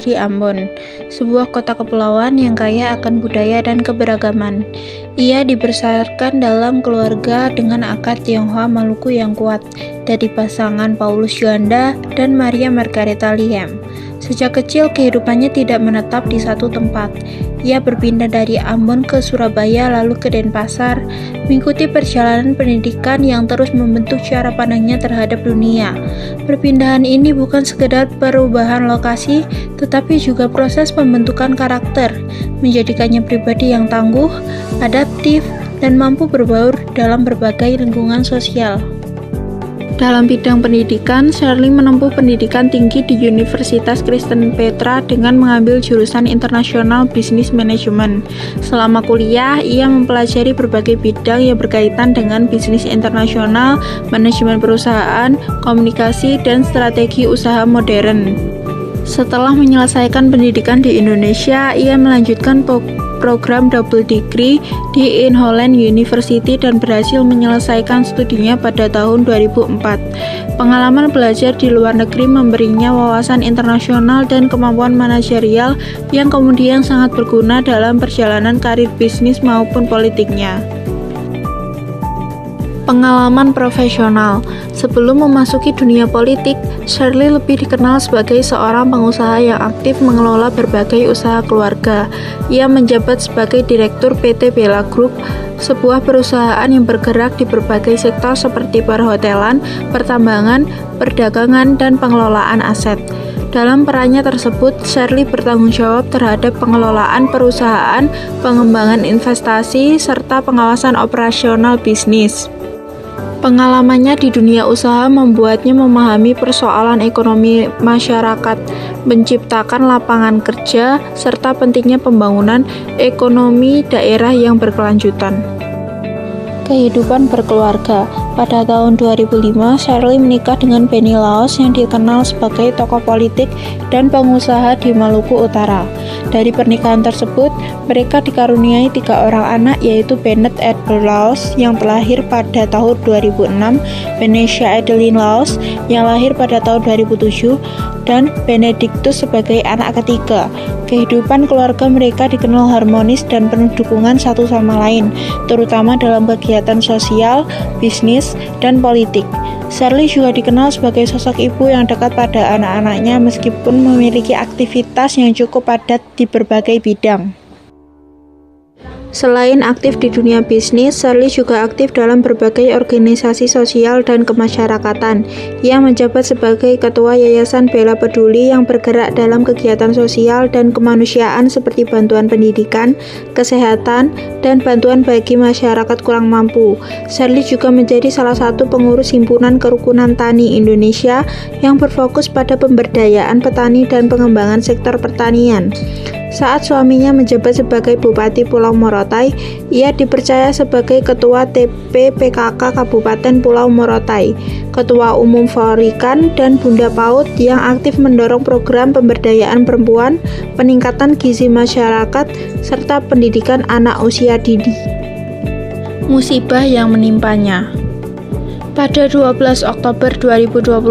dari Ambon, sebuah kota kepulauan yang kaya akan budaya dan keberagaman. Ia dibesarkan dalam keluarga dengan akar Tionghoa Maluku yang kuat dari pasangan Paulus Juanda dan Maria Margareta Liem. Sejak kecil kehidupannya tidak menetap di satu tempat. Ia berpindah dari Ambon ke Surabaya lalu ke Denpasar, mengikuti perjalanan pendidikan yang terus membentuk cara pandangnya terhadap dunia. Perpindahan ini bukan sekedar perubahan lokasi, tetapi juga proses pembentukan karakter, menjadikannya pribadi yang tangguh, adaptif, dan mampu berbaur dalam berbagai lingkungan sosial. Dalam bidang pendidikan, Shirley menempuh pendidikan tinggi di Universitas Kristen Petra dengan mengambil jurusan International Business Management. Selama kuliah, ia mempelajari berbagai bidang yang berkaitan dengan bisnis internasional, manajemen perusahaan, komunikasi, dan strategi usaha modern. Setelah menyelesaikan pendidikan di Indonesia, ia melanjutkan program double degree di In Holland University dan berhasil menyelesaikan studinya pada tahun 2004. Pengalaman belajar di luar negeri memberinya wawasan internasional dan kemampuan manajerial yang kemudian sangat berguna dalam perjalanan karir bisnis maupun politiknya. Pengalaman profesional. Sebelum memasuki dunia politik, Shirley lebih dikenal sebagai seorang pengusaha yang aktif mengelola berbagai usaha keluarga. Ia menjabat sebagai Direktur PT Bella Group, sebuah perusahaan yang bergerak di berbagai sektor seperti perhotelan, pertambangan, perdagangan, dan pengelolaan aset. Dalam perannya tersebut, Shirley bertanggung jawab terhadap pengelolaan perusahaan, pengembangan investasi, serta pengawasan operasional bisnis. Pengalamannya di dunia usaha membuatnya memahami persoalan ekonomi masyarakat, menciptakan lapangan kerja, serta pentingnya pembangunan ekonomi daerah yang berkelanjutan. Kehidupan berkeluarga. Pada tahun 2005, Shirley menikah dengan Benny Laos yang dikenal sebagai tokoh politik dan pengusaha di Maluku Utara. Dari pernikahan tersebut, mereka dikaruniai 3 orang anak, yaitu Bennett Edward Laos yang terlahir pada tahun 2006, Venetia Adeline Laos yang lahir pada tahun 2007, dan Benedictus sebagai anak ketiga. Kehidupan keluarga mereka dikenal harmonis dan penuh dukungan satu sama lain, terutama dalam kegiatan sosial, bisnis, dan politik. Shirley juga dikenal sebagai sosok ibu yang dekat pada anak-anaknya meskipun memiliki aktivitas yang cukup padat di berbagai bidang. Selain aktif di dunia bisnis, Shirley juga aktif dalam berbagai organisasi sosial dan kemasyarakatan. Ia menjabat sebagai Ketua Yayasan Bella Peduli yang bergerak dalam kegiatan sosial dan kemanusiaan seperti bantuan pendidikan, kesehatan, dan bantuan bagi masyarakat kurang mampu. Shirley juga menjadi salah satu pengurus Himpunan Kerukunan Tani Indonesia yang berfokus pada pemberdayaan petani dan pengembangan sektor pertanian. Saat suaminya menjabat sebagai Bupati Pulau Morotai, ia dipercaya sebagai Ketua TP-PKK Kabupaten Pulau Morotai, Ketua Umum Forikan, dan Bunda PAUD yang aktif mendorong program pemberdayaan perempuan, peningkatan gizi masyarakat, serta pendidikan anak usia dini. Musibah yang menimpanya. Pada 12 Oktober 2024,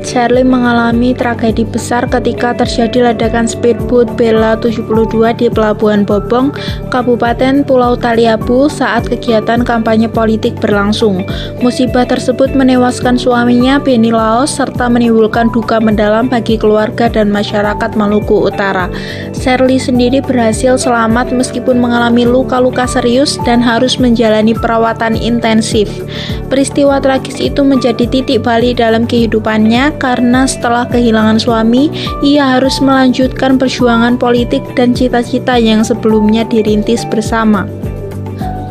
Shirley mengalami tragedi besar ketika terjadi ledakan speedboat Bella 72 di Pelabuhan Bobong, Kabupaten Pulau Taliabu saat kegiatan kampanye politik berlangsung. Musibah tersebut menewaskan suaminya, Benny Laos, serta menimbulkan duka mendalam bagi keluarga dan masyarakat Maluku Utara. Shirley sendiri berhasil selamat meskipun mengalami luka-luka serius dan harus menjalani perawatan intensif. Peristiwa tragis itu menjadi titik balik dalam kehidupannya karena setelah kehilangan suami, ia harus melanjutkan perjuangan politik dan cita-cita yang sebelumnya dirintis bersama.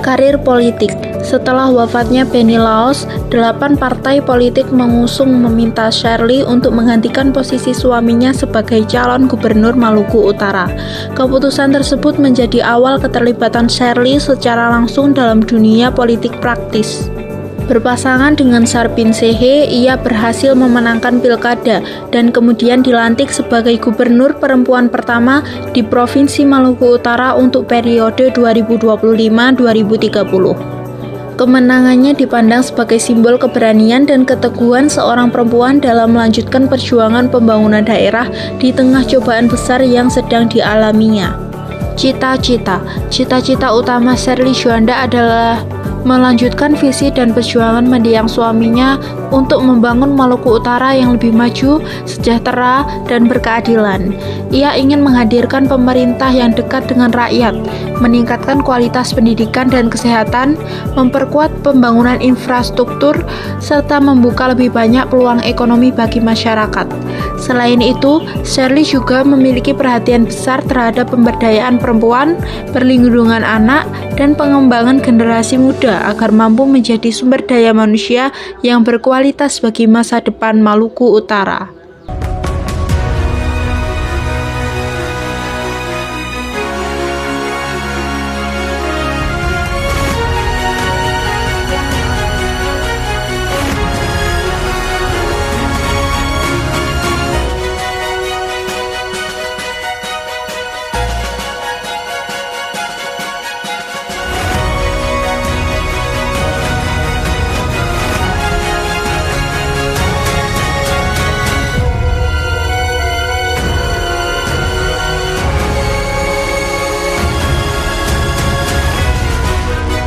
Karir politik. Setelah wafatnya Benny Laos, 8 partai politik mengusung meminta Shirley untuk menggantikan posisi suaminya sebagai calon gubernur Maluku Utara. Keputusan tersebut menjadi awal keterlibatan Shirley secara langsung dalam dunia politik praktis. Berpasangan dengan Sarpin Sehe, ia berhasil memenangkan pilkada dan kemudian dilantik sebagai gubernur perempuan pertama di Provinsi Maluku Utara untuk periode 2025-2030. Kemenangannya dipandang sebagai simbol keberanian dan keteguhan seorang perempuan dalam melanjutkan perjuangan pembangunan daerah di tengah cobaan besar yang sedang dialaminya. Cita-cita utama Sherly Juanda adalah melanjutkan visi dan perjuangan mendiang suaminya untuk membangun Maluku Utara yang lebih maju, sejahtera, dan berkeadilan. Ia ingin menghadirkan pemerintah yang dekat dengan rakyat, meningkatkan kualitas pendidikan dan kesehatan, memperkuat pembangunan infrastruktur, serta membuka lebih banyak peluang ekonomi bagi masyarakat. Selain itu, Sherly juga memiliki perhatian besar terhadap pemberdayaan perempuan, perlindungan anak, dan pengembangan generasi muda agar mampu menjadi sumber daya manusia yang berkualitas bagi masa depan Maluku Utara.